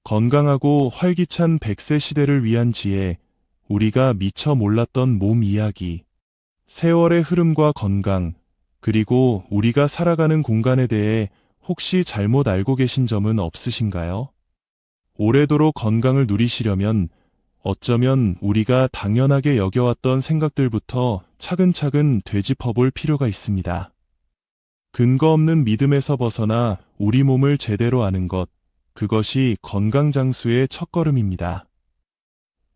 건강하고 활기찬 100세 시대를 위한 지혜, 우리가 미처 몰랐던 몸 이야기, 세월의 흐름과 건강, 그리고 우리가 살아가는 공간에 대해 혹시 잘못 알고 계신 점은 없으신가요? 오래도록 건강을 누리시려면 어쩌면 우리가 당연하게 여겨왔던 생각들부터 차근차근 되짚어볼 필요가 있습니다. 근거 없는 믿음에서 벗어나 우리 몸을 제대로 아는 것, 그것이 건강장수의 첫걸음입니다.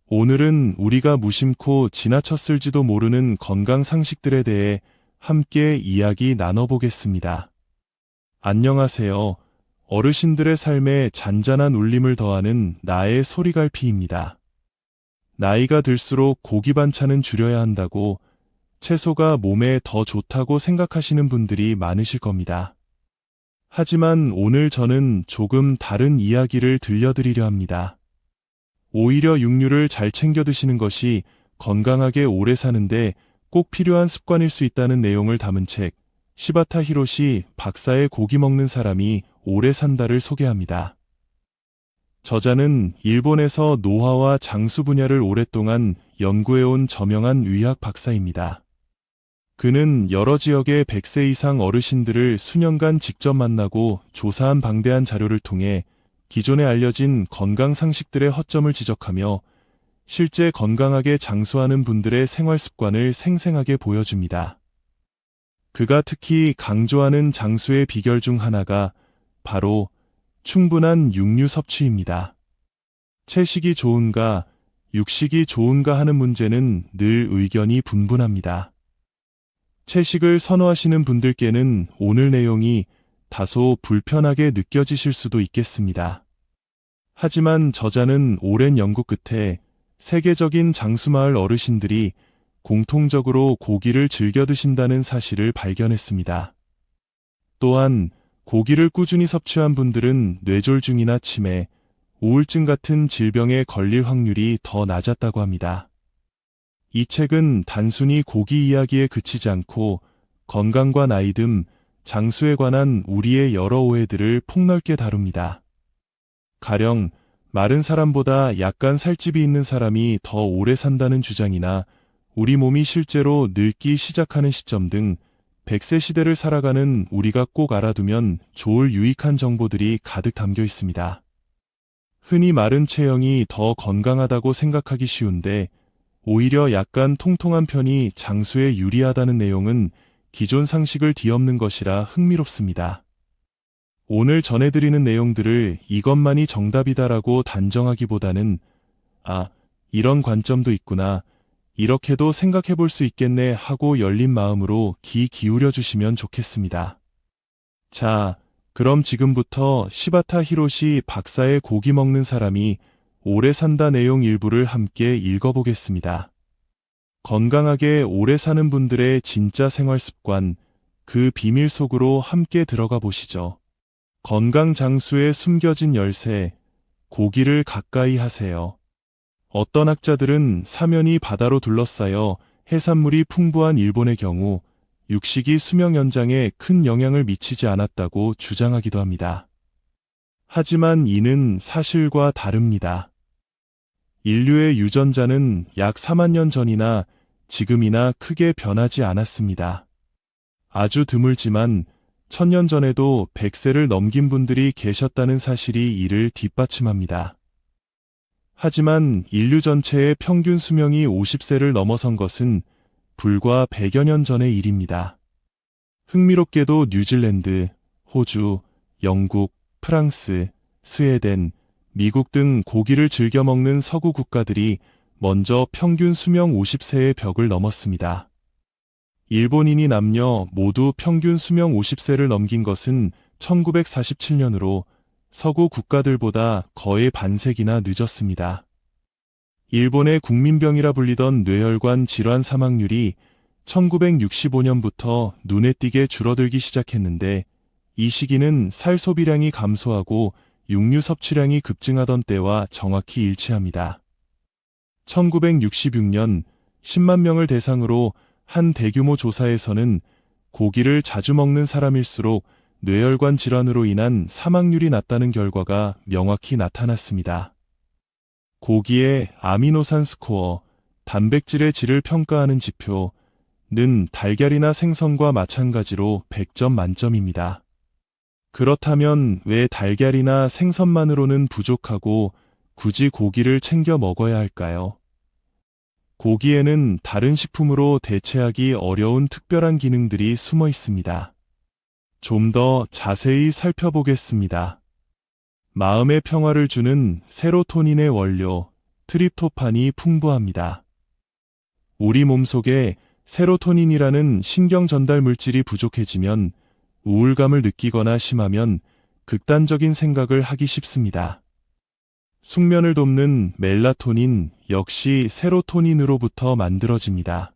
오늘은 우리가 무심코 지나쳤을지도 모르는 건강 상식들에 대해 함께 이야기 나눠보겠습니다. 안녕하세요. 어르신들의 삶에 잔잔한 울림을 더하는 나의 소리갈피입니다. 나이가 들수록 고기 반찬은 줄여야 한다고, 채소가 몸에 더 좋다고 생각하시는 분들이 많으실 겁니다. 하지만 오늘 저는 조금 다른 이야기를 들려드리려 합니다. 오히려 육류를 잘 챙겨 드시는 것이 건강하게 오래 사는데 꼭 필요한 습관일 수 있다는 내용을 담은 책, 시바타 히로시 박사의 고기 먹는 사람이 오래 산다를 소개합니다. 저자는 일본에서 노화와 장수 분야를 오랫동안 연구해온 저명한 의학 박사입니다. 그는 여러 지역의 100세 이상 어르신들을 수년간 직접 만나고 조사한 방대한 자료를 통해 기존에 알려진 건강 상식들의 허점을 지적하며 실제 건강하게 장수하는 분들의 생활 습관을 생생하게 보여줍니다. 그가 특히 강조하는 장수의 비결 중 하나가 바로 충분한 육류 섭취입니다. 채식이 좋은가, 육식이 좋은가 하는 문제는 늘 의견이 분분합니다. 채식을 선호하시는 분들께는 오늘 내용이 다소 불편하게 느껴지실 수도 있겠습니다. 하지만 저자는 오랜 연구 끝에 세계적인 장수마을 어르신들이 공통적으로 고기를 즐겨 드신다는 사실을 발견했습니다. 또한 고기를 꾸준히 섭취한 분들은 뇌졸중이나 치매, 우울증 같은 질병에 걸릴 확률이 더 낮았다고 합니다. 이 책은 단순히 고기 이야기에 그치지 않고 건강과 나이 등 장수에 관한 우리의 여러 오해들을 폭넓게 다룹니다. 가령 마른 사람보다 약간 살집이 있는 사람이 더 오래 산다는 주장이나 우리 몸이 실제로 늙기 시작하는 시점 등 100세 시대를 살아가는 우리가 꼭 알아두면 좋을 유익한 정보들이 가득 담겨 있습니다. 흔히 마른 체형이 더 건강하다고 생각하기 쉬운데 오히려 약간 통통한 편이 장수에 유리하다는 내용은 기존 상식을 뒤엎는 것이라 흥미롭습니다. 오늘 전해드리는 내용들을 이것만이 정답이다라고 단정하기보다는 이런 관점도 있구나, 이렇게도 생각해 볼 수 있겠네 하고 열린 마음으로 귀 기울여 주시면 좋겠습니다. 자, 그럼 지금부터 시바타 히로시 박사의 고기 먹는 사람이 오래 산다 내용 일부를 함께 읽어보겠습니다. 건강하게 오래 사는 분들의 진짜 생활 습관, 그 비밀 속으로 함께 들어가 보시죠. 건강 장수에 숨겨진 열쇠, 고기를 가까이 하세요. 어떤 학자들은 사면이 바다로 둘러싸여 해산물이 풍부한 일본의 경우 육식이 수명 연장에 큰 영향을 미치지 않았다고 주장하기도 합니다. 하지만 이는 사실과 다릅니다. 인류의 유전자는 약 4만 년 전이나 지금이나 크게 변하지 않았습니다. 아주 드물지만 1000년 전에도 100세를 넘긴 분들이 계셨다는 사실이 이를 뒷받침합니다. 하지만 인류 전체의 평균 수명이 50세를 넘어선 것은 불과 100여 년 전의 일입니다. 흥미롭게도 뉴질랜드, 호주, 영국, 프랑스, 스웨덴, 미국 등 고기를 즐겨 먹는 서구 국가들이 먼저 평균 수명 50세의 벽을 넘었습니다. 일본인이 남녀 모두 평균 수명 50세를 넘긴 것은 1947년으로 서구 국가들보다 거의 반세기나 늦었습니다. 일본의 국민병이라 불리던 뇌혈관 질환 사망률이 1965년부터 눈에 띄게 줄어들기 시작했는데 이 시기는 살 소비량이 감소하고 육류 섭취량이 급증하던 때와 정확히 일치합니다. 1966년 10만 명을 대상으로 한 대규모 조사에서는 고기를 자주 먹는 사람일수록 뇌혈관 질환으로 인한 사망률이 낮다는 결과가 명확히 나타났습니다. 고기의 아미노산 스코어, 단백질의 질을 평가하는 지표는 달걀이나 생선과 마찬가지로 100점 만점입니다. 그렇다면 왜 달걀이나 생선만으로는 부족하고 굳이 고기를 챙겨 먹어야 할까요? 고기에는 다른 식품으로 대체하기 어려운 특별한 기능들이 숨어 있습니다. 좀 더 자세히 살펴보겠습니다. 마음의 평화를 주는 세로토닌의 원료, 트립토판이 풍부합니다. 우리 몸속에 세로토닌이라는 신경 전달 물질이 부족해지면 우울감을 느끼거나 심하면 극단적인 생각을 하기 쉽습니다. 숙면을 돕는 멜라토닌 역시 세로토닌으로부터 만들어집니다.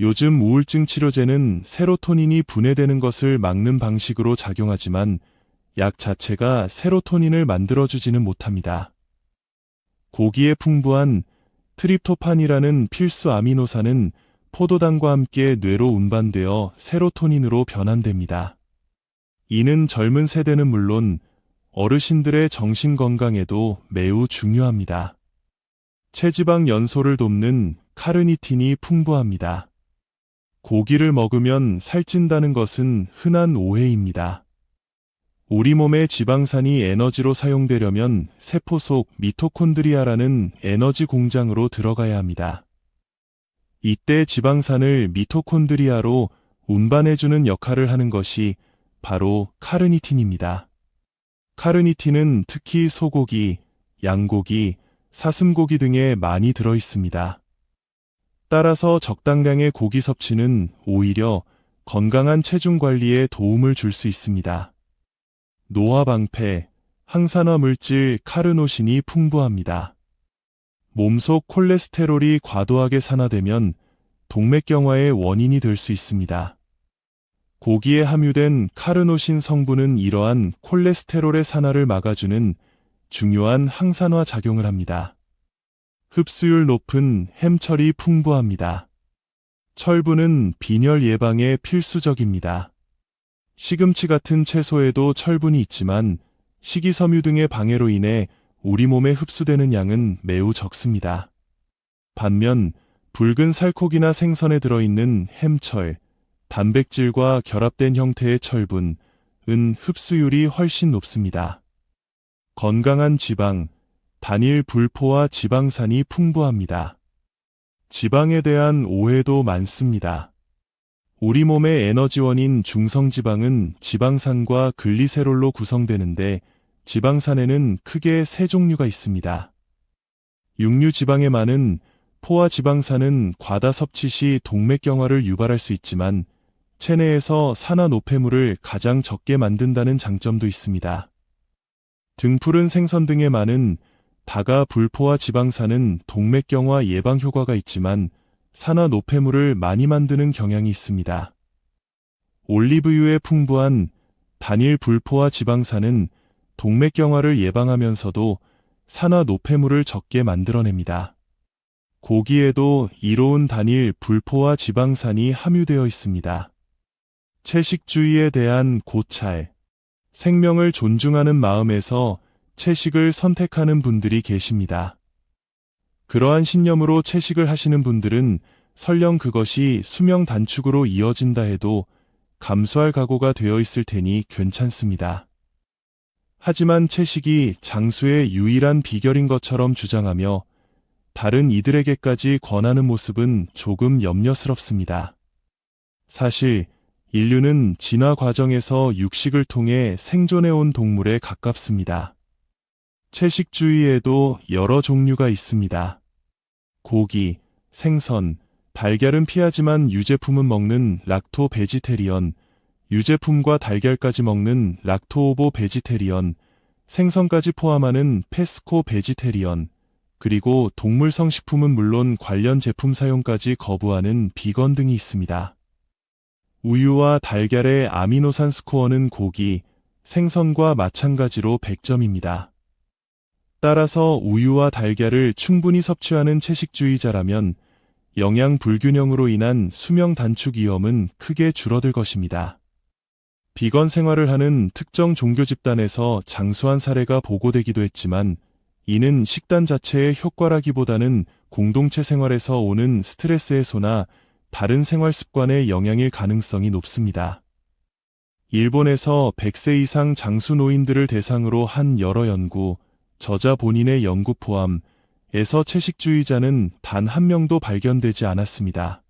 요즘 우울증 치료제는 세로토닌이 분해되는 것을 막는 방식으로 작용하지만 약 자체가 세로토닌을 만들어주지는 못합니다. 고기에 풍부한 트립토판이라는 필수 아미노산은 포도당과 함께 뇌로 운반되어 세로토닌으로 변환됩니다. 이는 젊은 세대는 물론 어르신들의 정신 건강에도 매우 중요합니다. 체지방 연소를 돕는 카르니틴이 풍부합니다. 고기를 먹으면 살찐다는 것은 흔한 오해입니다. 우리 몸의 지방산이 에너지로 사용되려면 세포 속 미토콘드리아라는 에너지 공장으로 들어가야 합니다. 이때 지방산을 미토콘드리아로 운반해주는 역할을 하는 것이 바로 카르니틴입니다. 카르니틴은 특히 소고기, 양고기, 사슴고기 등에 많이 들어 있습니다. 따라서 적당량의 고기 섭취는 오히려 건강한 체중 관리에 도움을 줄 수 있습니다. 노화 방패, 항산화 물질 카르노신이 풍부합니다. 몸속 콜레스테롤이 과도하게 산화되면 동맥경화의 원인이 될 수 있습니다. 고기에 함유된 카르노신 성분은 이러한 콜레스테롤의 산화를 막아주는 중요한 항산화 작용을 합니다. 흡수율 높은 햄철이 풍부합니다. 철분은 빈혈 예방에 필수적입니다. 시금치 같은 채소에도 철분이 있지만 식이섬유 등의 방해로 인해 우리 몸에 흡수되는 양은 매우 적습니다. 반면 붉은 살코기나 생선에 들어있는 햄철, 단백질과 결합된 형태의 철분은 흡수율이 훨씬 높습니다. 건강한 지방, 단일 불포화 지방산이 풍부합니다. 지방에 대한 오해도 많습니다. 우리 몸의 에너지원인 중성지방은 지방산과 글리세롤로 구성되는데 지방산에는 크게 세 종류가 있습니다. 육류지방에 많은 포화지방산은 과다 섭취 시 동맥경화를 유발할 수 있지만 체내에서 산화 노폐물을 가장 적게 만든다는 장점도 있습니다. 등푸른 생선 등에 많은 다가 불포화 지방산은 동맥경화 예방 효과가 있지만 산화 노폐물을 많이 만드는 경향이 있습니다. 올리브유에 풍부한 단일 불포화 지방산은 동맥경화를 예방하면서도 산화 노폐물을 적게 만들어냅니다. 고기에도 이로운 단일 불포화 지방산이 함유되어 있습니다. 채식주의에 대한 고찰, 생명을 존중하는 마음에서 채식을 선택하는 분들이 계십니다. 그러한 신념으로 채식을 하시는 분들은 설령 그것이 수명 단축으로 이어진다 해도 감수할 각오가 되어 있을 테니 괜찮습니다. 하지만 채식이 장수의 유일한 비결인 것처럼 주장하며 다른 이들에게까지 권하는 모습은 조금 염려스럽습니다. 사실 인류는 진화 과정에서 육식을 통해 생존해온 동물에 가깝습니다. 채식주의에도 여러 종류가 있습니다. 고기, 생선, 달걀은 피하지만 유제품은 먹는 락토 베지테리언, 유제품과 달걀까지 먹는 락토 오보 베지테리언, 생선까지 포함하는 페스코 베지테리언, 그리고 동물성 식품은 물론 관련 제품 사용까지 거부하는 비건 등이 있습니다. 우유와 달걀의 아미노산 스코어는 고기, 생선과 마찬가지로 100점입니다. 따라서 우유와 달걀을 충분히 섭취하는 채식주의자라면 영양 불균형으로 인한 수명 단축 위험은 크게 줄어들 것입니다. 비건 생활을 하는 특정 종교 집단에서 장수한 사례가 보고되기도 했지만 이는 식단 자체의 효과라기보다는 공동체 생활에서 오는 스트레스 해소나 다른 생활 습관의 영향일 가능성이 높습니다. 일본에서 100세 이상 장수 노인들을 대상으로 한 여러 연구, 저자 본인의 연구 포함해서 채식주의자는 단 한 명도 발견되지 않았습니다.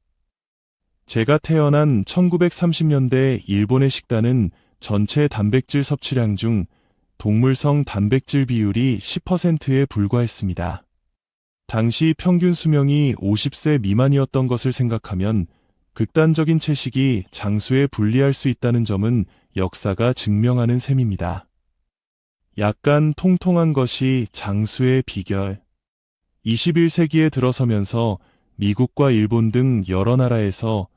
제가 태어난 1930년대 일본의 식단은 전체 단백질 섭취량 중 동물성 단백질 비율이 10%에 불과했습니다. 당시 평균 수명이 50세 미만이었던 것을 생각하면 극단적인 채식이 장수에 불리할 수 있다는 점은 역사가 증명하는 셈입니다. 약간 통통한 것이 장수의 비결. 21세기에 들어서면서 미국과 일본 등 여러 나라에서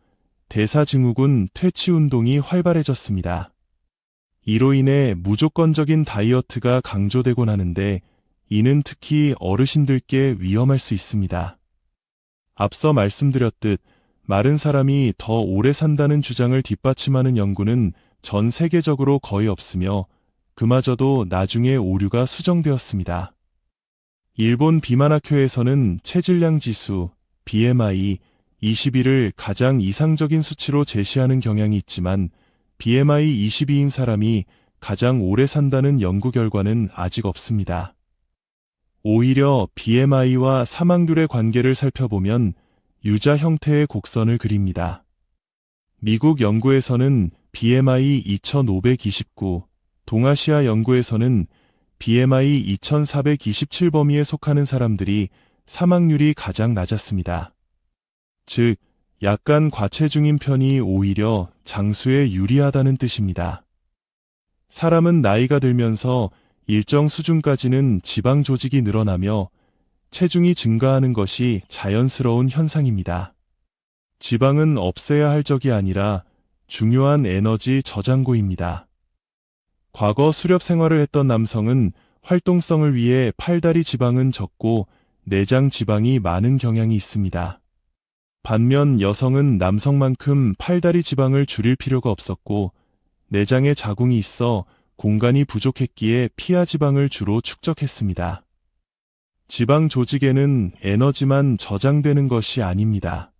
대사증후군 퇴치 운동이 활발해졌습니다. 이로 인해 무조건적인 다이어트가 강조되곤 하는데 이는 특히 어르신들께 위험할 수 있습니다. 앞서 말씀드렸듯 마른 사람이 더 오래 산다는 주장을 뒷받침하는 연구는 전 세계적으로 거의 없으며 그마저도 나중에 오류가 수정되었습니다. 일본 비만학회에서는 체질량 지수, BMI 21을 가장 이상적인 수치로 제시하는 경향이 있지만 BMI 22인 사람이 가장 오래 산다는 연구 결과는 아직 없습니다. 오히려 BMI와 사망률의 관계를 살펴보면 유자 형태의 곡선을 그립니다. 미국 연구에서는 BMI 2529, 동아시아 연구에서는 BMI 2427 범위에 속하는 사람들이 사망률이 가장 낮았습니다. 즉, 약간 과체중인 편이 오히려 장수에 유리하다는 뜻입니다. 사람은 나이가 들면서 일정 수준까지는 지방 조직이 늘어나며 체중이 증가하는 것이 자연스러운 현상입니다. 지방은 없애야 할 적이 아니라 중요한 에너지 저장고입니다. 과거 수렵 생활을 했던 남성은 활동성을 위해 팔다리 지방은 적고 내장 지방이 많은 경향이 있습니다. 반면 여성은 남성만큼 팔다리 지방을 줄일 필요가 없었고 내장에 자궁이 있어 공간이 부족했기에 피하 지방을 주로 축적했습니다. 지방 조직에는 에너지만 저장되는 것이 아닙니다.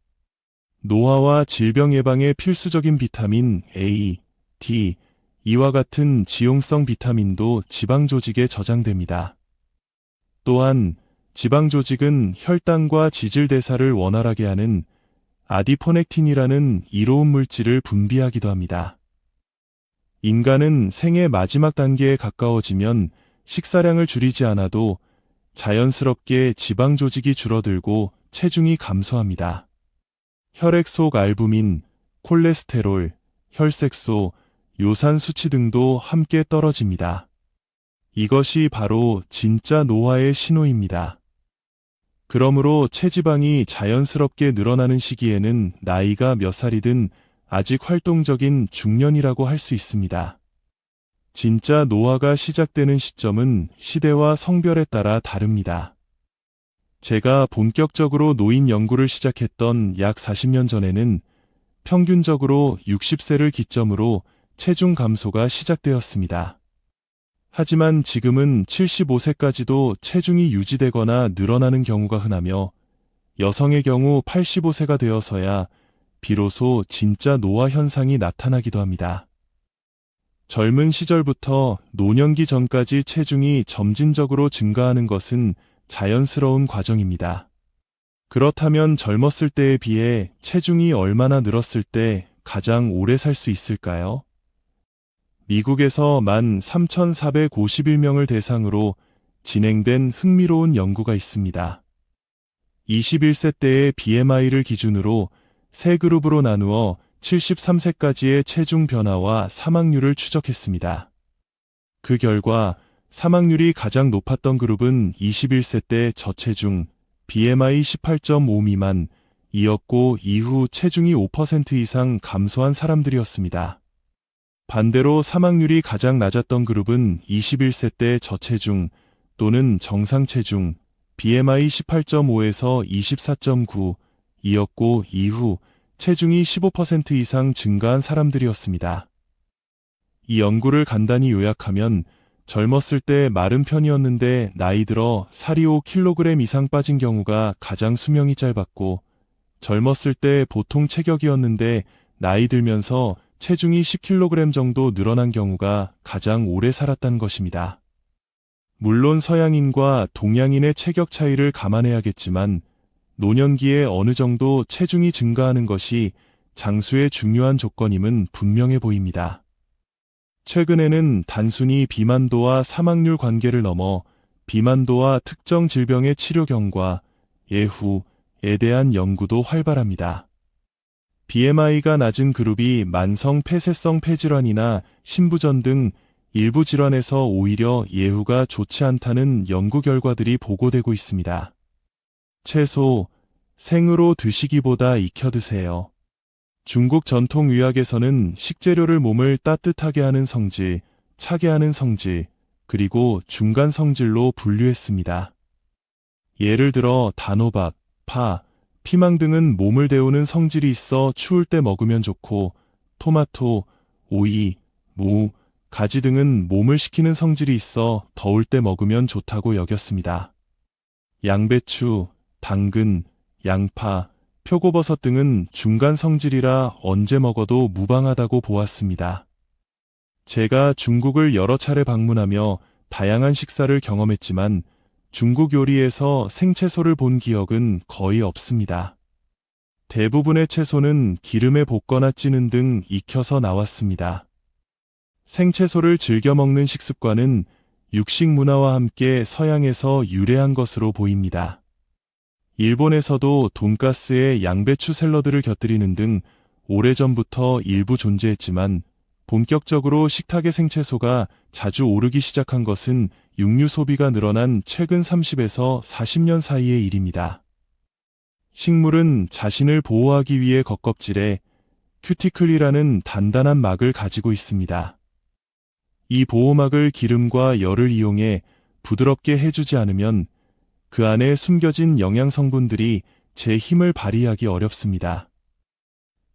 노화와 질병 예방에 필수적인 비타민 A, D, 이와 같은 지용성 비타민도 지방 조직에 저장됩니다. 또한 지방 조직은 혈당과 지질 대사를 원활하게 하는 아디포넥틴이라는 이로운 물질을 분비하기도 합니다. 인간은 생의 마지막 단계에 가까워지면 식사량을 줄이지 않아도 자연스럽게 지방 조직이 줄어들고 체중이 감소합니다. 혈액 속 알부민, 콜레스테롤, 혈색소, 요산 수치 등도 함께 떨어집니다. 이것이 바로 진짜 노화의 신호입니다. 그러므로 체지방이 자연스럽게 늘어나는 시기에는 나이가 몇 살이든 아직 활동적인 중년이라고 할 수 있습니다. 진짜 노화가 시작되는 시점은 시대와 성별에 따라 다릅니다. 제가 본격적으로 노인 연구를 시작했던 약 40년 전에는 평균적으로 60세를 기점으로 체중 감소가 시작되었습니다. 하지만 지금은 75세까지도 체중이 유지되거나 늘어나는 경우가 흔하며 여성의 경우 85세가 되어서야 비로소 진짜 노화 현상이 나타나기도 합니다. 젊은 시절부터 노년기 전까지 체중이 점진적으로 증가하는 것은 자연스러운 과정입니다. 그렇다면 젊었을 때에 비해 체중이 얼마나 늘었을 때 가장 오래 살 수 있을까요? 미국에서 13,451명을 대상으로 진행된 흥미로운 연구가 있습니다. 21세 때의 BMI를 기준으로 세 그룹으로 나누어 73세까지의 체중 변화와 사망률을 추적했습니다. 그 결과 사망률이 가장 높았던 그룹은 21세 때 저체중, BMI 18.5 미만, 이었고 이후 체중이 5% 이상 감소한 사람들이었습니다. 반대로 사망률이 가장 낮았던 그룹은 21세 때 저체중 또는 정상체중, BMI 18.5에서 24.9, 이었고 이후 체중이 15% 이상 증가한 사람들이었습니다. 이 연구를 간단히 요약하면 젊었을 때 마른 편이었는데 나이 들어 살이 5kg 이상 빠진 경우가 가장 수명이 짧았고, 젊었을 때 보통 체격이었는데 나이 들면서 체중이 10kg 정도 늘어난 경우가 가장 오래 살았다는 것입니다. 물론 서양인과 동양인의 체격 차이를 감안해야겠지만 노년기에 어느 정도 체중이 증가하는 것이 장수의 중요한 조건임은 분명해 보입니다. 최근에는 단순히 비만도와 사망률 관계를 넘어 비만도와 특정 질병의 치료경과 예후에 대한 연구도 활발합니다. BMI가 낮은 그룹이 만성 폐쇄성 폐질환이나 신부전 등 일부 질환에서 오히려 예후가 좋지 않다는 연구 결과들이 보고되고 있습니다. 채소, 생으로 드시기보다 익혀 드세요. 중국 전통 의학에서는 식재료를 몸을 따뜻하게 하는 성질, 차게 하는 성질, 그리고 중간 성질로 분류했습니다. 예를 들어 단호박, 파, 피망 등은 몸을 데우는 성질이 있어 추울 때 먹으면 좋고, 토마토, 오이, 무, 가지 등은 몸을 식히는 성질이 있어 더울 때 먹으면 좋다고 여겼습니다. 양배추, 당근, 양파, 표고버섯 등은 중간 성질이라 언제 먹어도 무방하다고 보았습니다. 제가 중국을 여러 차례 방문하며 다양한 식사를 경험했지만 중국 요리에서 생채소를 본 기억은 거의 없습니다. 대부분의 채소는 기름에 볶거나 찌는 등 익혀서 나왔습니다. 생채소를 즐겨 먹는 식습관은 육식 문화와 함께 서양에서 유래한 것으로 보입니다. 일본에서도 돈가스에 양배추 샐러드를 곁들이는 등 오래전부터 일부 존재했지만 본격적으로 식탁의 생채소가 자주 오르기 시작한 것은 육류 소비가 늘어난 최근 30에서 40년 사이의 일입니다. 식물은 자신을 보호하기 위해 겉껍질에 큐티클이라는 단단한 막을 가지고 있습니다. 이 보호막을 기름과 열을 이용해 부드럽게 해주지 않으면 그 안에 숨겨진 영양 성분들이 제 힘을 발휘하기 어렵습니다.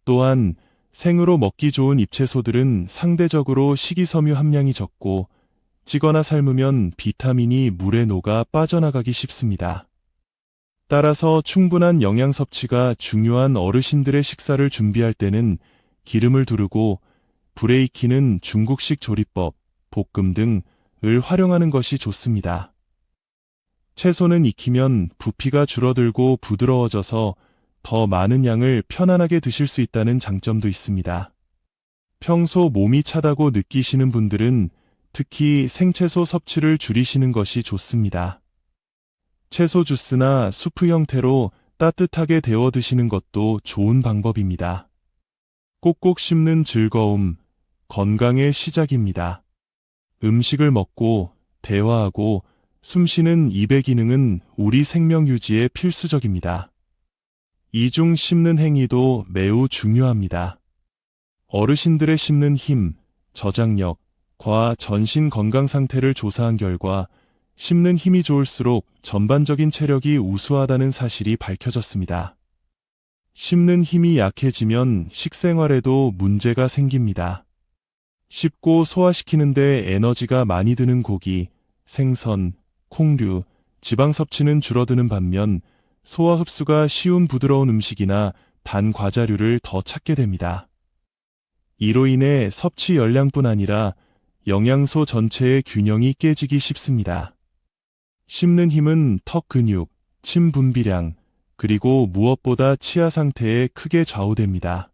또한 생으로 먹기 좋은 잎채소들은 상대적으로 식이섬유 함량이 적고 찌거나 삶으면 비타민이 물에 녹아 빠져나가기 쉽습니다. 따라서 충분한 영양 섭취가 중요한 어르신들의 식사를 준비할 때는 기름을 두르고 불에 익히는 중국식 조리법, 볶음 등을 활용하는 것이 좋습니다. 채소는 익히면 부피가 줄어들고 부드러워져서 더 많은 양을 편안하게 드실 수 있다는 장점도 있습니다. 평소 몸이 차다고 느끼시는 분들은 특히 생채소 섭취를 줄이시는 것이 좋습니다. 채소 주스나 수프 형태로 따뜻하게 데워 드시는 것도 좋은 방법입니다. 꼭꼭 씹는 즐거움, 건강의 시작입니다. 음식을 먹고 대화하고 숨쉬는 입의 기능은 우리 생명 유지에 필수적입니다. 이중 씹는 행위도 매우 중요합니다. 어르신들의 씹는 힘, 저장력과 전신 건강 상태를 조사한 결과 씹는 힘이 좋을수록 전반적인 체력이 우수하다는 사실이 밝혀졌습니다. 씹는 힘이 약해지면 식생활에도 문제가 생깁니다. 씹고 소화시키는데 에너지가 많이 드는 고기, 생선, 콩류, 지방 섭취는 줄어드는 반면 소화 흡수가 쉬운 부드러운 음식이나 단 과자류를 더 찾게 됩니다. 이로 인해 섭취 열량뿐 아니라 영양소 전체의 균형이 깨지기 쉽습니다. 씹는 힘은 턱 근육, 침 분비량, 그리고 무엇보다 치아 상태에 크게 좌우됩니다.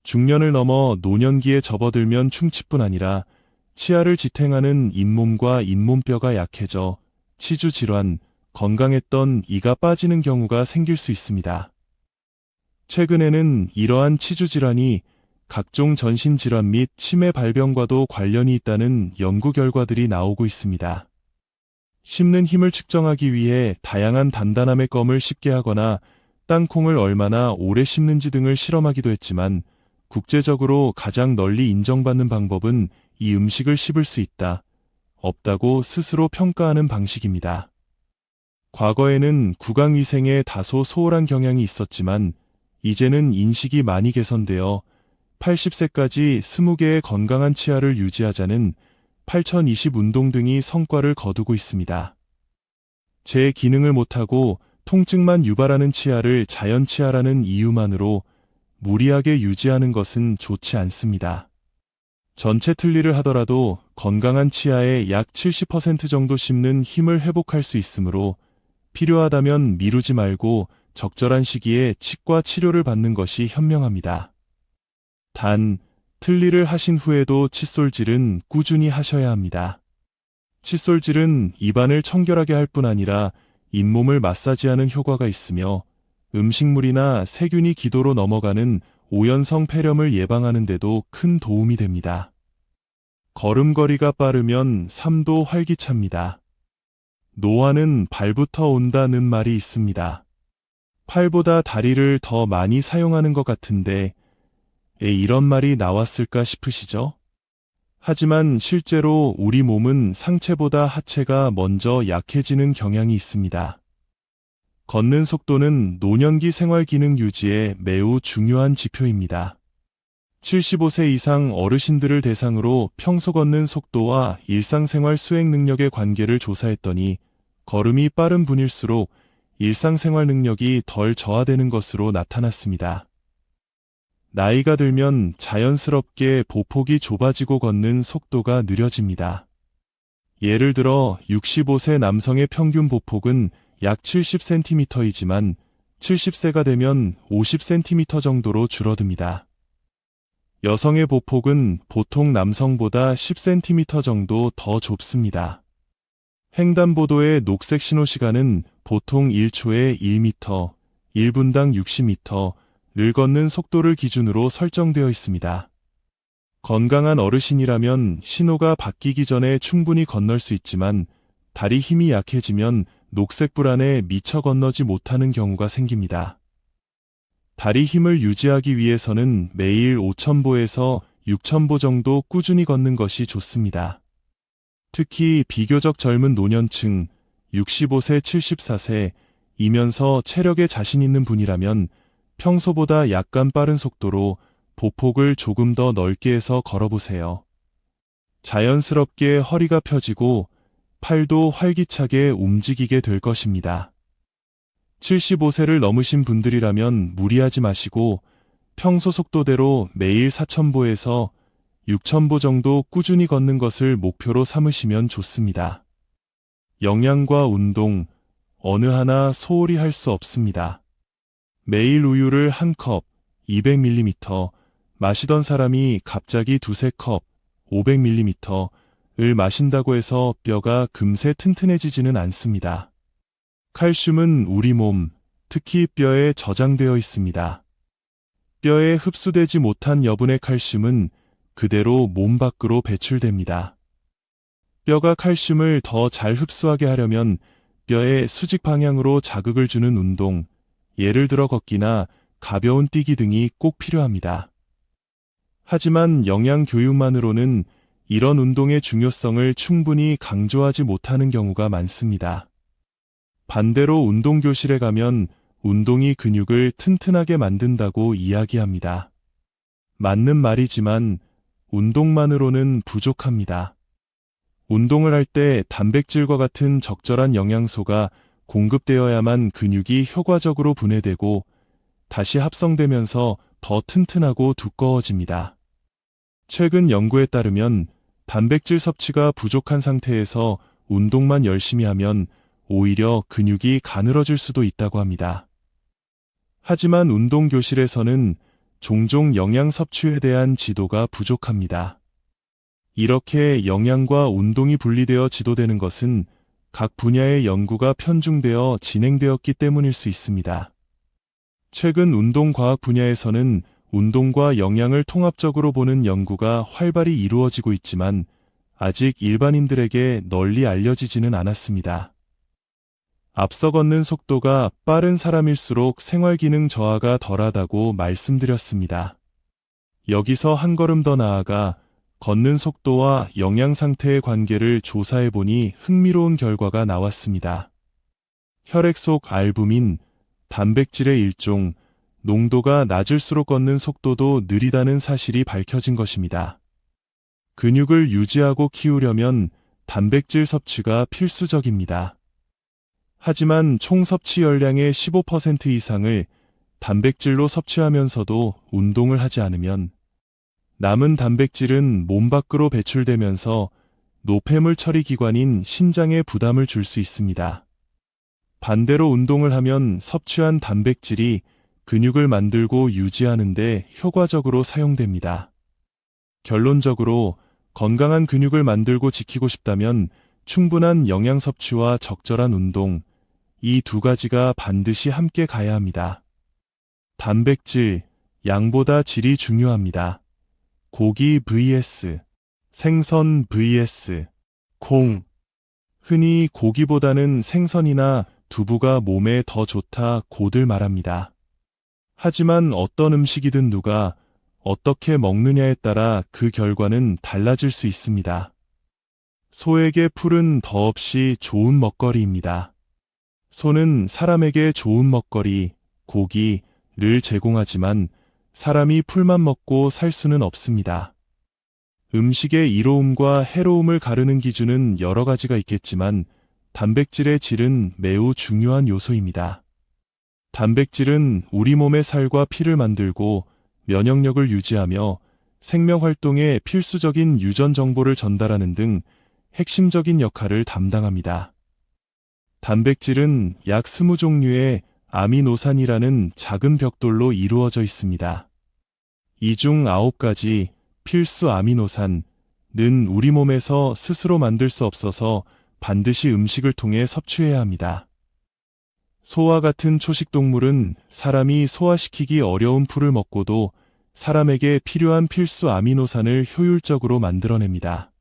중년을 넘어 노년기에 접어들면 충치뿐 아니라 치아를 지탱하는 잇몸과 잇몸뼈가 약해져 치주 질환, 건강했던 이가 빠지는 경우가 생길 수 있습니다. 최근에는 이러한 치주 질환이 각종 전신 질환 및 치매 발병과도 관련이 있다는 연구 결과들이 나오고 있습니다. 씹는 힘을 측정하기 위해 다양한 단단함의 껌을 씹게 하거나 땅콩을 얼마나 오래 씹는지 등을 실험하기도 했지만 국제적으로 가장 널리 인정받는 방법은 이 음식을 씹을 수 있다, 없다고 스스로 평가하는 방식입니다. 과거에는 구강위생에 다소 소홀한 경향이 있었지만 이제는 인식이 많이 개선되어 80세까지 20개의 건강한 치아를 유지하자는 8020 운동 등이 성과를 거두고 있습니다. 제 기능을 못하고 통증만 유발하는 치아를 자연 치아라는 이유만으로 무리하게 유지하는 것은 좋지 않습니다. 전체 틀니를 하더라도 건강한 치아의 약 70% 정도 씹는 힘을 회복할 수 있으므로 필요하다면 미루지 말고 적절한 시기에 치과 치료를 받는 것이 현명합니다. 단, 틀니를 하신 후에도 칫솔질은 꾸준히 하셔야 합니다. 칫솔질은 입안을 청결하게 할 뿐 아니라 잇몸을 마사지하는 효과가 있으며 음식물이나 세균이 기도로 넘어가는 오연성 폐렴을 예방하는 데도 큰 도움이 됩니다. 걸음걸이가 빠르면 삶도 활기찹니다. 노화는 발부터 온다는 말이 있습니다. 팔보다 다리를 더 많이 사용하는 것 같은데 이런 말이 나왔을까 싶으시죠? 하지만 실제로 우리 몸은 상체보다 하체가 먼저 약해지는 경향이 있습니다. 걷는 속도는 노년기 생활 기능 유지에 매우 중요한 지표입니다. 75세 이상 어르신들을 대상으로 평소 걷는 속도와 일상생활 수행 능력의 관계를 조사했더니 걸음이 빠른 분일수록 일상생활 능력이 덜 저하되는 것으로 나타났습니다. 나이가 들면 자연스럽게 보폭이 좁아지고 걷는 속도가 느려집니다. 예를 들어 65세 남성의 평균 보폭은 약 70cm이지만 70세가 되면 50cm 정도로 줄어듭니다. 여성의 보폭은 보통 남성보다 10cm 정도 더 좁습니다. 횡단보도의 녹색 신호 시간은 보통 1초에 1m, 1분당 60m를 걷는 속도를 기준으로 설정되어 있습니다. 건강한 어르신이라면 신호가 바뀌기 전에 충분히 건널 수 있지만 다리 힘이 약해지면 녹색불 안에 미처 건너지 못하는 경우가 생깁니다. 다리 힘을 유지하기 위해서는 매일 5,000보에서 6,000보 정도 꾸준히 걷는 것이 좋습니다. 특히 비교적 젊은 노년층, 65세, 74세이면서 체력에 자신 있는 분이라면 평소보다 약간 빠른 속도로 보폭을 조금 더 넓게 해서 걸어보세요. 자연스럽게 허리가 펴지고 팔도 활기차게 움직이게 될 것입니다. 75세를 넘으신 분들이라면 무리하지 마시고 평소 속도대로 매일 4,000보에서 6,000보 정도 꾸준히 걷는 것을 목표로 삼으시면 좋습니다. 영양과 운동, 어느 하나 소홀히 할 수 없습니다. 매일 우유를 한 컵, 200ml 마시던 사람이 갑자기 두세 컵, 500ml를 마신다고 해서 뼈가 금세 튼튼해지지는 않습니다. 칼슘은 우리 몸, 특히 뼈에 저장되어 있습니다. 뼈에 흡수되지 못한 여분의 칼슘은 그대로 몸 밖으로 배출됩니다. 뼈가 칼슘을 더 잘 흡수하게 하려면 뼈의 수직 방향으로 자극을 주는 운동, 예를 들어 걷기나 가벼운 뛰기 등이 꼭 필요합니다. 하지만 영양 교육만으로는 이런 운동의 중요성을 충분히 강조하지 못하는 경우가 많습니다. 반대로 운동교실에 가면 운동이 근육을 튼튼하게 만든다고 이야기합니다. 맞는 말이지만 운동만으로는 부족합니다. 운동을 할 때 단백질과 같은 적절한 영양소가 공급되어야만 근육이 효과적으로 분해되고 다시 합성되면서 더 튼튼하고 두꺼워집니다. 최근 연구에 따르면 단백질 섭취가 부족한 상태에서 운동만 열심히 하면 오히려 근육이 가늘어질 수도 있다고 합니다. 하지만 운동교실에서는 종종 영양 섭취에 대한 지도가 부족합니다. 이렇게 영양과 운동이 분리되어 지도되는 것은 각 분야의 연구가 편중되어 진행되었기 때문일 수 있습니다. 최근 운동과학 분야에서는 운동과 영양을 통합적으로 보는 연구가 활발히 이루어지고 있지만 아직 일반인들에게 널리 알려지지는 않았습니다. 앞서 걷는 속도가 빠른 사람일수록 생활기능 저하가 덜하다고 말씀드렸습니다. 여기서 한 걸음 더 나아가 걷는 속도와 영양 상태의 관계를 조사해보니 흥미로운 결과가 나왔습니다. 혈액 속 알부민, 단백질의 일종, 농도가 낮을수록 걷는 속도도 느리다는 사실이 밝혀진 것입니다. 근육을 유지하고 키우려면 단백질 섭취가 필수적입니다. 하지만 총 섭취 열량의 15% 이상을 단백질로 섭취하면서도 운동을 하지 않으면 남은 단백질은 몸 밖으로 배출되면서 노폐물 처리 기관인 신장에 부담을 줄 수 있습니다. 반대로 운동을 하면 섭취한 단백질이 근육을 만들고 유지하는 데 효과적으로 사용됩니다. 결론적으로 건강한 근육을 만들고 지키고 싶다면 충분한 영양 섭취와 적절한 운동, 이 두 가지가 반드시 함께 가야 합니다. 단백질, 양보다 질이 중요합니다. 고기 vs 생선 vs 콩. 흔히 고기보다는 생선이나 두부가 몸에 더 좋다고들 말합니다. 하지만 어떤 음식이든 누가 어떻게 먹느냐에 따라 그 결과는 달라질 수 있습니다. 소에게 풀은 더없이 좋은 먹거리입니다. 소는 사람에게 좋은 먹거리, 고기를 제공하지만 사람이 풀만 먹고 살 수는 없습니다. 음식의 이로움과 해로움을 가르는 기준은 여러 가지가 있겠지만 단백질의 질은 매우 중요한 요소입니다. 단백질은 우리 몸의 살과 피를 만들고 면역력을 유지하며 생명활동에 필수적인 유전 정보를 전달하는 등 핵심적인 역할을 담당합니다. 단백질은 약 20종류의 아미노산이라는 작은 벽돌로 이루어져 있습니다. 이 중 9가지 필수 아미노산은 우리 몸에서 스스로 만들 수 없어서 반드시 음식을 통해 섭취해야 합니다. 소와 같은 초식동물은 사람이 소화시키기 어려운 풀을 먹고도 사람에게 필요한 필수 아미노산을 효율적으로 만들어냅니다.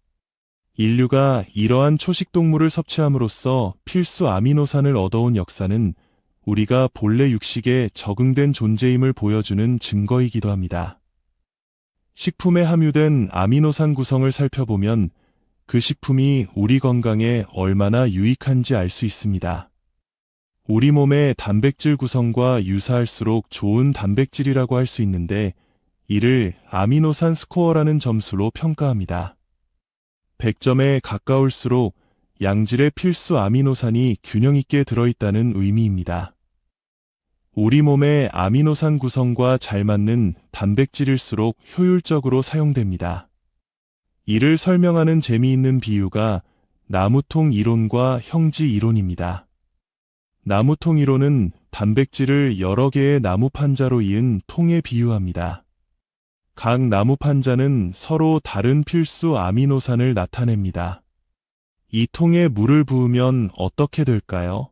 인류가 이러한 초식동물을 섭취함으로써 필수 아미노산을 얻어온 역사는 우리가 본래 육식에 적응된 존재임을 보여주는 증거이기도 합니다. 식품에 함유된 아미노산 구성을 살펴보면 그 식품이 우리 건강에 얼마나 유익한지 알 수 있습니다. 우리 몸의 단백질 구성과 유사할수록 좋은 단백질이라고 할 수 있는데 이를 아미노산 스코어라는 점수로 평가합니다. 100점에 가까울수록 양질의 필수 아미노산이 균형 있게 들어있다는 의미입니다. 우리 몸의 아미노산 구성과 잘 맞는 단백질일수록 효율적으로 사용됩니다. 이를 설명하는 재미있는 비유가 나무통 이론과 형지 이론입니다. 나무통 이론은 단백질을 여러 개의 나무 판자로 이은 통에 비유합니다. 각 나무 판자는 서로 다른 필수 아미노산을 나타냅니다. 이 통에 물을 부으면 어떻게 될까요?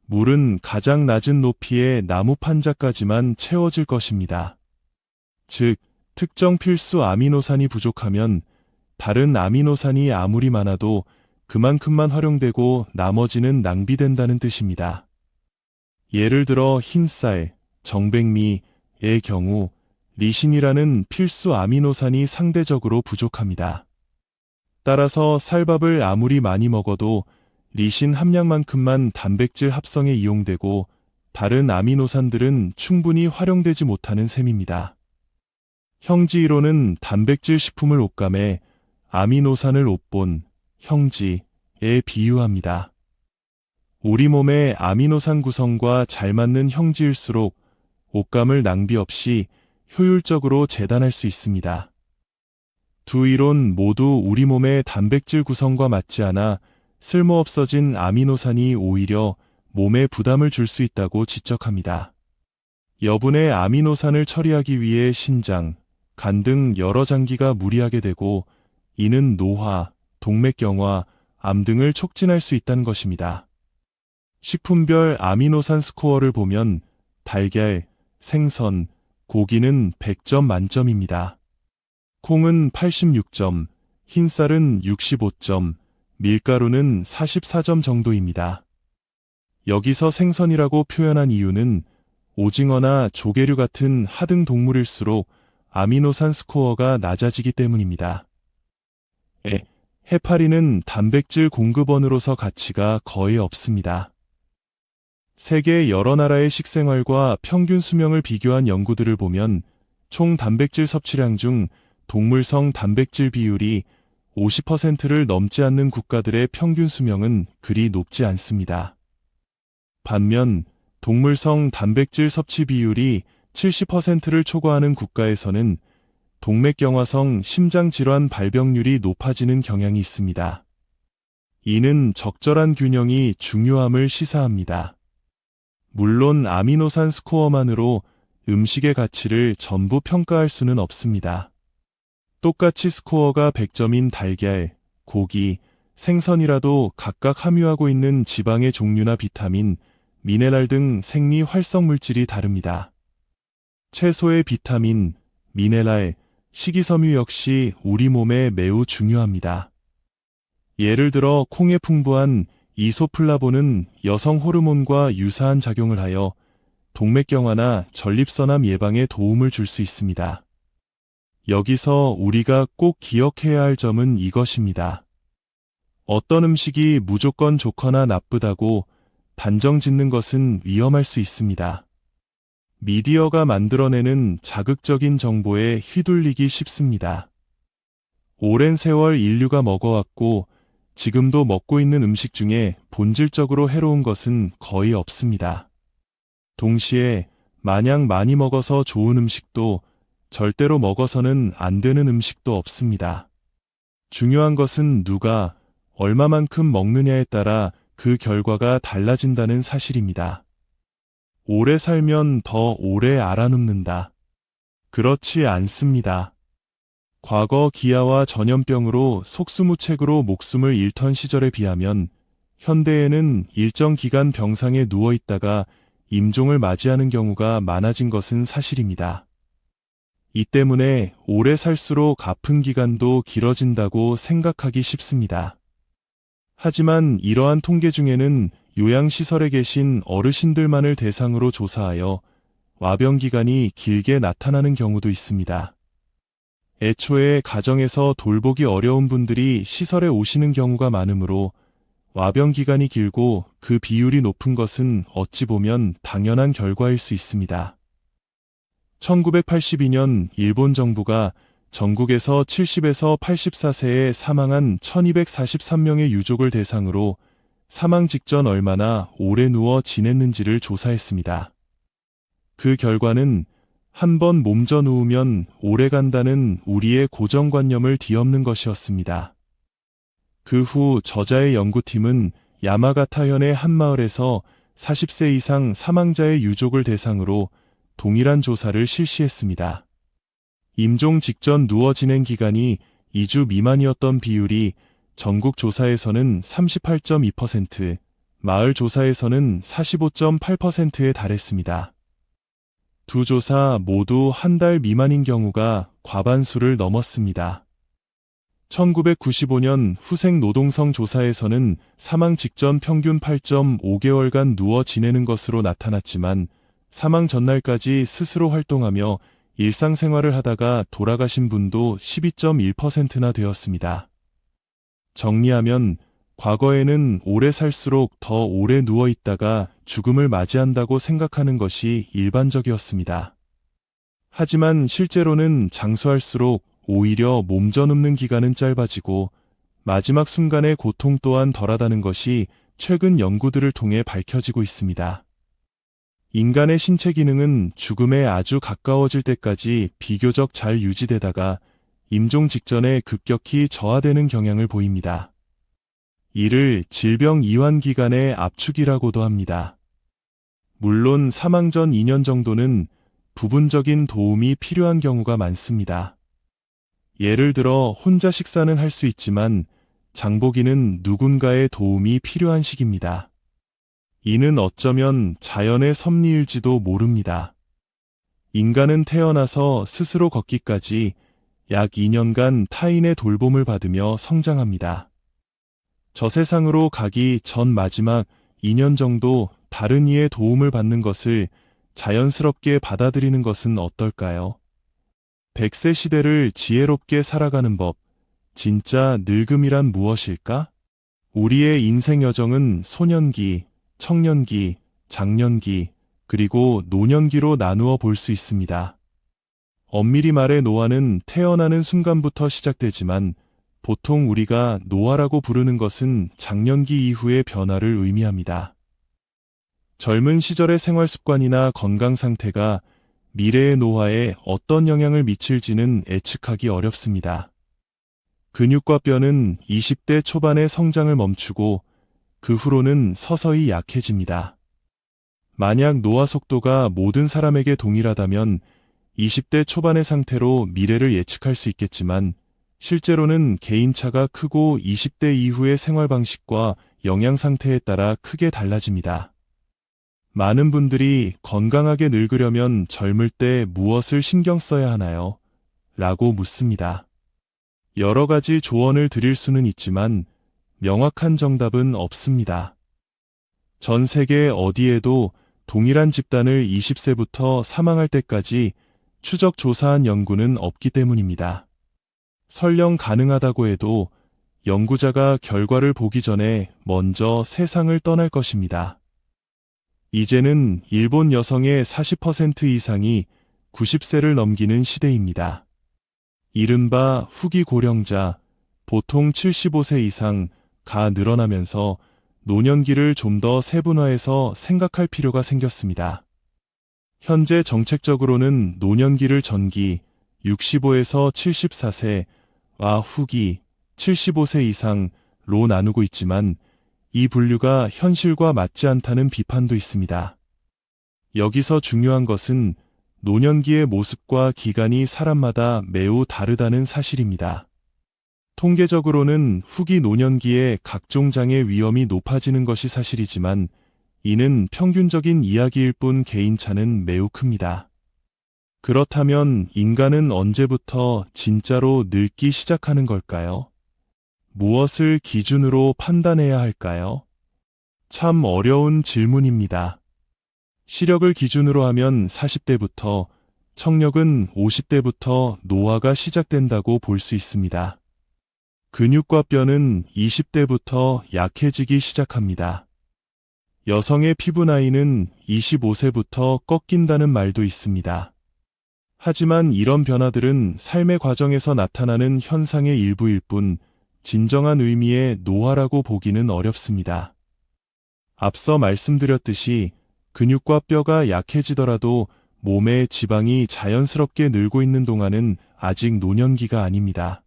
물은 가장 낮은 높이의 나무 판자까지만 채워질 것입니다. 즉, 특정 필수 아미노산이 부족하면 다른 아미노산이 아무리 많아도 그만큼만 활용되고 나머지는 낭비된다는 뜻입니다. 예를 들어 흰쌀, 정백미의 경우 리신이라는 필수 아미노산이 상대적으로 부족합니다. 따라서 쌀밥을 아무리 많이 먹어도 리신 함량만큼만 단백질 합성에 이용되고 다른 아미노산들은 충분히 활용되지 못하는 셈입니다. 형지 이론은 단백질 식품을 옥감해 아미노산을 옥본, 형지에 비유합니다. 우리 몸의 아미노산 구성과 잘 맞는 형지일수록 옥감을 낭비 없이 효율적으로 재단할 수 있습니다. 두 이론 모두 우리 몸의 단백질 구성과 맞지 않아 쓸모없어진 아미노산이 오히려 몸에 부담을 줄 수 있다고 지적합니다. 여분의 아미노산을 처리하기 위해 신장, 간 등 여러 장기가 무리하게 되고 이는 노화, 동맥경화, 암 등을 촉진할 수 있다는 것입니다. 식품별 아미노산 스코어를 보면 달걀, 생선, 고기는 100점 만점입니다. 콩은 86점, 흰쌀은 65점, 밀가루는 44점 정도입니다. 여기서 생선이라고 표현한 이유는 오징어나 조개류 같은 하등 동물일수록 아미노산 스코어가 낮아지기 때문입니다. 해파리는 단백질 공급원으로서 가치가 거의 없습니다. 세계 여러 나라의 식생활과 평균 수명을 비교한 연구들을 보면 총 단백질 섭취량 중 동물성 단백질 비율이 50%를 넘지 않는 국가들의 평균 수명은 그리 높지 않습니다. 반면 동물성 단백질 섭취 비율이 70%를 초과하는 국가에서는 동맥경화성 심장질환 발병률이 높아지는 경향이 있습니다. 이는 적절한 균형이 중요함을 시사합니다. 물론 아미노산 스코어만으로 음식의 가치를 전부 평가할 수는 없습니다. 똑같이 스코어가 100점인 달걀, 고기, 생선이라도 각각 함유하고 있는 지방의 종류나 비타민, 미네랄 등 생리 활성 물질이 다릅니다. 채소의 비타민, 미네랄, 식이섬유 역시 우리 몸에 매우 중요합니다. 예를 들어 콩에 풍부한 이소플라본은 여성 호르몬과 유사한 작용을 하여 동맥경화나 전립선암 예방에 도움을 줄 수 있습니다. 여기서 우리가 꼭 기억해야 할 점은 이것입니다. 어떤 음식이 무조건 좋거나 나쁘다고 단정 짓는 것은 위험할 수 있습니다. 미디어가 만들어내는 자극적인 정보에 휘둘리기 쉽습니다. 오랜 세월 인류가 먹어왔고 지금도 먹고 있는 음식 중에 본질적으로 해로운 것은 거의 없습니다. 동시에 마냥 많이 먹어서 좋은 음식도 절대로 먹어서는 안 되는 음식도 없습니다. 중요한 것은 누가 얼마만큼 먹느냐에 따라 그 결과가 달라진다는 사실입니다. 오래 살면 더 오래 알아눕는다. 그렇지 않습니다. 과거 기아와 전염병으로 속수무책으로 목숨을 잃던 시절에 비하면 현대에는 일정 기간 병상에 누워 있다가 임종을 맞이하는 경우가 많아진 것은 사실입니다. 이 때문에 오래 살수록 아픈 기간도 길어진다고 생각하기 쉽습니다. 하지만 이러한 통계 중에는 요양시설에 계신 어르신들만을 대상으로 조사하여 와병 기간이 길게 나타나는 경우도 있습니다. 애초에 가정에서 돌보기 어려운 분들이 시설에 오시는 경우가 많으므로 와병 기간이 길고 그 비율이 높은 것은 어찌 보면 당연한 결과일 수 있습니다. 1982년 일본 정부가 전국에서 70에서 84세에 사망한 1243명의 유족을 대상으로 사망 직전 얼마나 오래 누워 지냈는지를 조사했습니다. 그 결과는 한 번 몸져 누우면 오래 간다는 우리의 고정관념을 뒤엎는 것이었습니다. 그 후 저자의 연구팀은 야마가타현의 한 마을에서 40세 이상 사망자의 유족을 대상으로 동일한 조사를 실시했습니다. 임종 직전 누워 지낸 기간이 2주 미만이었던 비율이 전국 조사에서는 38.2%, 마을 조사에서는 45.8%에 달했습니다. 두 조사 모두 한 달 미만인 경우가 과반수를 넘었습니다. 1995년 후생 노동성 조사에서는 사망 직전 평균 8.5개월간 누워 지내는 것으로 나타났지만 사망 전날까지 스스로 활동하며 일상생활을 하다가 돌아가신 분도 12.1%나 되었습니다. 정리하면 과거에는 오래 살수록 더 오래 누워 있다가 죽음을 맞이한다고 생각하는 것이 일반적이었습니다. 하지만 실제로는 장수할수록 오히려 몸져 눕는 기간은 짧아지고 마지막 순간의 고통 또한 덜하다는 것이 최근 연구들을 통해 밝혀지고 있습니다. 인간의 신체 기능은 죽음에 아주 가까워질 때까지 비교적 잘 유지되다가 임종 직전에 급격히 저하되는 경향을 보입니다. 이를 질병 이완 기간의 압축이라고도 합니다. 물론 사망 전 2년 정도는 부분적인 도움이 필요한 경우가 많습니다. 예를 들어 혼자 식사는 할 수 있지만 장보기는 누군가의 도움이 필요한 시기입니다. 이는 어쩌면 자연의 섭리일지도 모릅니다. 인간은 태어나서 스스로 걷기까지 약 2년간 타인의 돌봄을 받으며 성장합니다. 저 세상으로 가기 전 마지막 2년 정도 다른 이의 도움을 받는 것을 자연스럽게 받아들이는 것은 어떨까요? 100세 시대를 지혜롭게 살아가는 법, 진짜 늙음이란 무엇일까? 우리의 인생 여정은 소년기, 청년기, 장년기, 그리고 노년기로 나누어 볼 수 있습니다. 엄밀히 말해 노화는 태어나는 순간부터 시작되지만 보통 우리가 노화라고 부르는 것은 장년기 이후의 변화를 의미합니다. 젊은 시절의 생활 습관이나 건강 상태가 미래의 노화에 어떤 영향을 미칠지는 예측하기 어렵습니다. 근육과 뼈는 20대 초반의 성장을 멈추고 그 후로는 서서히 약해집니다. 만약 노화 속도가 모든 사람에게 동일하다면 20대 초반의 상태로 미래를 예측할 수 있겠지만 실제로는 개인차가 크고 20대 이후의 생활 방식과 영양 상태에 따라 크게 달라집니다. 많은 분들이 건강하게 늙으려면 젊을 때 무엇을 신경 써야 하나요? 라고 묻습니다. 여러 가지 조언을 드릴 수는 있지만 명확한 정답은 없습니다. 전 세계 어디에도 동일한 집단을 20세부터 사망할 때까지 추적 조사한 연구는 없기 때문입니다. 설령 가능하다고 해도 연구자가 결과를 보기 전에 먼저 세상을 떠날 것입니다. 이제는 일본 여성의 40% 이상이 90세를 넘기는 시대입니다. 이른바 후기 고령자, 보통 75세 이상가 늘어나면서 노년기를 좀 더 세분화해서 생각할 필요가 생겼습니다. 현재 정책적으로는 노년기를 전기 65에서 74세와 후기 75세 이상로 나누고 있지만 이 분류가 현실과 맞지 않다는 비판도 있습니다. 여기서 중요한 것은 노년기의 모습과 기간이 사람마다 매우 다르다는 사실입니다. 통계적으로는 후기 노년기에 각종 장애 위험이 높아지는 것이 사실이지만 이는 평균적인 이야기일 뿐 개인차는 매우 큽니다. 그렇다면 인간은 언제부터 진짜로 늙기 시작하는 걸까요? 무엇을 기준으로 판단해야 할까요? 참 어려운 질문입니다. 시력을 기준으로 하면 40대부터, 청력은 50대부터 노화가 시작된다고 볼 수 있습니다. 근육과 뼈는 20대부터 약해지기 시작합니다. 여성의 피부 나이는 25세부터 꺾인다는 말도 있습니다. 하지만 이런 변화들은 삶의 과정에서 나타나는 현상의 일부일 뿐 진정한 의미의 노화라고 보기는 어렵습니다. 앞서 말씀드렸듯이 근육과 뼈가 약해지더라도 몸의 지방이 자연스럽게 늘고 있는 동안은 아직 노년기가 아닙니다.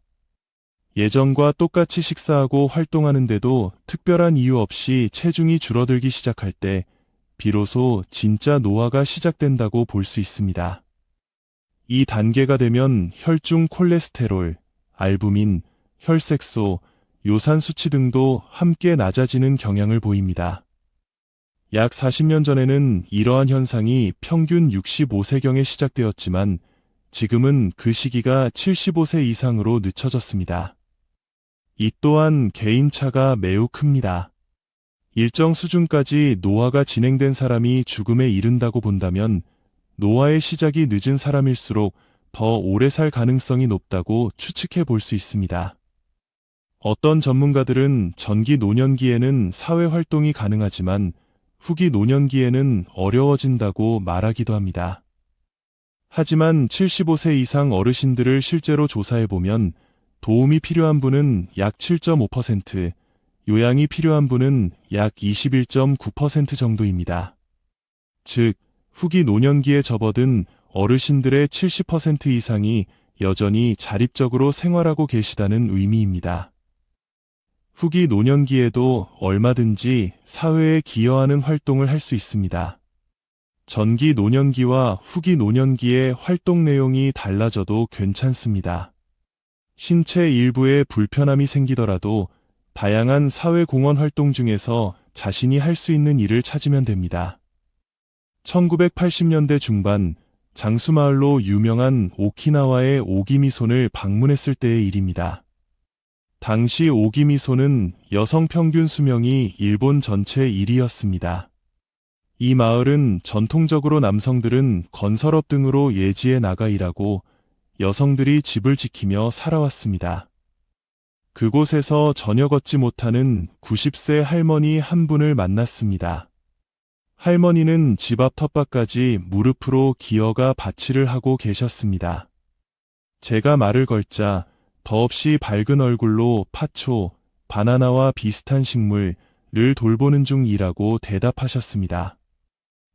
예전과 똑같이 식사하고 활동하는데도 특별한 이유 없이 체중이 줄어들기 시작할 때 비로소 진짜 노화가 시작된다고 볼 수 있습니다. 이 단계가 되면 혈중 콜레스테롤, 알부민, 혈색소, 요산 수치 등도 함께 낮아지는 경향을 보입니다. 약 40년 전에는 이러한 현상이 평균 65세경에 시작되었지만 지금은 그 시기가 75세 이상으로 늦춰졌습니다. 이 또한 개인차가 매우 큽니다. 일정 수준까지 노화가 진행된 사람이 죽음에 이른다고 본다면 노화의 시작이 늦은 사람일수록 더 오래 살 가능성이 높다고 추측해 볼 수 있습니다. 어떤 전문가들은 전기 노년기에는 사회 활동이 가능하지만 후기 노년기에는 어려워진다고 말하기도 합니다. 하지만 75세 이상 어르신들을 실제로 조사해보면 도움이 필요한 분은 약 7.5%, 요양이 필요한 분은 약 21.9% 정도입니다. 즉, 후기 노년기에 접어든 어르신들의 70% 이상이 여전히 자립적으로 생활하고 계시다는 의미입니다. 후기 노년기에도 얼마든지 사회에 기여하는 활동을 할 수 있습니다. 전기 노년기와 후기 노년기의 활동 내용이 달라져도 괜찮습니다. 신체 일부에 불편함이 생기더라도 다양한 사회공헌 활동 중에서 자신이 할 수 있는 일을 찾으면 됩니다. 1980년대 중반 장수마을로 유명한 오키나와의 오기미손을 방문했을 때의 일입니다. 당시 오기미손은 여성 평균 수명이 일본 전체 1위였습니다. 이 마을은 전통적으로 남성들은 건설업 등으로 예지에 나가 일하고 여성들이 집을 지키며 살아왔습니다. 그곳에서 전혀 걷지 못하는 90세 할머니 한 분을 만났습니다. 할머니는 집 앞 텃밭까지 무릎으로 기어가 밭일을 하고 계셨습니다. 제가 말을 걸자 더없이 밝은 얼굴로 파초, 바나나와 비슷한 식물을 돌보는 중이라고 대답하셨습니다.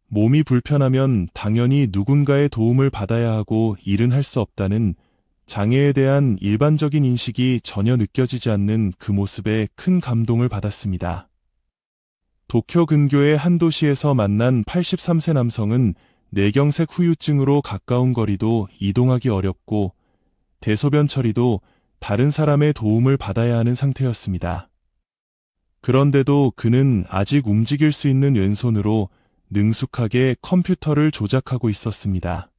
몸이 불편하면 당연히 누군가의 도움을 받아야 하고 일은 할 수 없다는 장애에 대한 일반적인 인식이 전혀 느껴지지 않는 그 모습에 큰 감동을 받았습니다. 도쿄 근교의 한 도시에서 만난 83세 남성은 뇌경색 후유증으로 가까운 거리도 이동하기 어렵고 대소변 처리도 다른 사람의 도움을 받아야 하는 상태였습니다. 그런데도 그는 아직 움직일 수 있는 왼손으로 능숙하게 컴퓨터를 조작하고 있었습니다.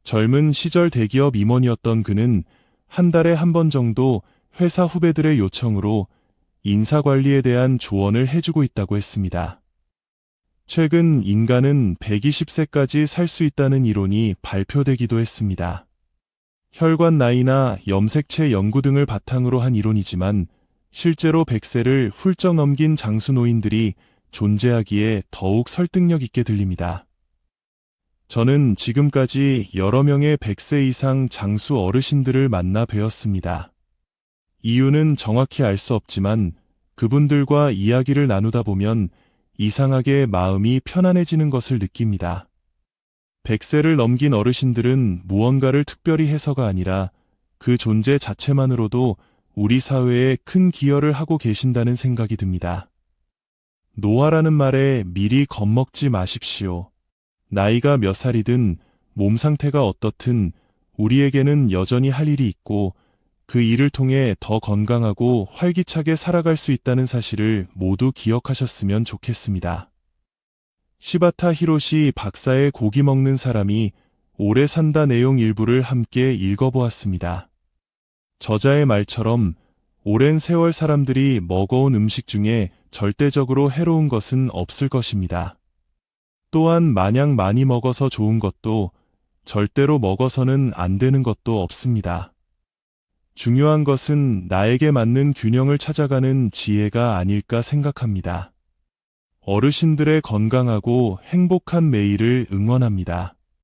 젊은 시절 대기업 임원이었던 그는 한 달에 한 번 정도 회사 후배들의 요청으로 인사관리에 대한 조언을 해주고 있다고 했습니다. 최근 인간은 120세까지 살 수 있다는 이론이 발표되기도 했습니다. 혈관 나이나 염색체 연구 등을 바탕으로 한 이론이지만 실제로 100세를 훌쩍 넘긴 장수 노인들이 존재하기에 더욱 설득력 있게 들립니다. 저는 지금까지 여러 명의 100세 이상 장수 어르신들을 만나 뵈었습니다. 이유는 정확히 알 수 없지만 그분들과 이야기를 나누다 보면 이상하게 마음이 편안해지는 것을 느낍니다. 100세를 넘긴 어르신들은 무언가를 특별히 해서가 아니라 그 존재 자체만으로도 우리 사회에 큰 기여를 하고 계신다는 생각이 듭니다. 노화라는 말에 미리 겁먹지 마십시오. 나이가 몇 살이든 몸 상태가 어떻든 우리에게는 여전히 할 일이 있고 그 일을 통해 더 건강하고 활기차게 살아갈 수 있다는 사실을 모두 기억하셨으면 좋겠습니다. 시바타 히로시 박사의 고기 먹는 사람이 오래 산다 내용 일부를 함께 읽어보았습니다. 저자의 말처럼 오랜 세월 사람들이 먹어온 음식 중에 절대적으로 해로운 것은 없을 것입니다. 또한 마냥 많이 먹어서 좋은 것도 절대로 먹어서는 안 되는 것도 없습니다. 중요한 것은 나에게 맞는 균형을 찾아가는 지혜가 아닐까 생각합니다. 어르신들의 건강하고 행복한 매일을 응원합니다.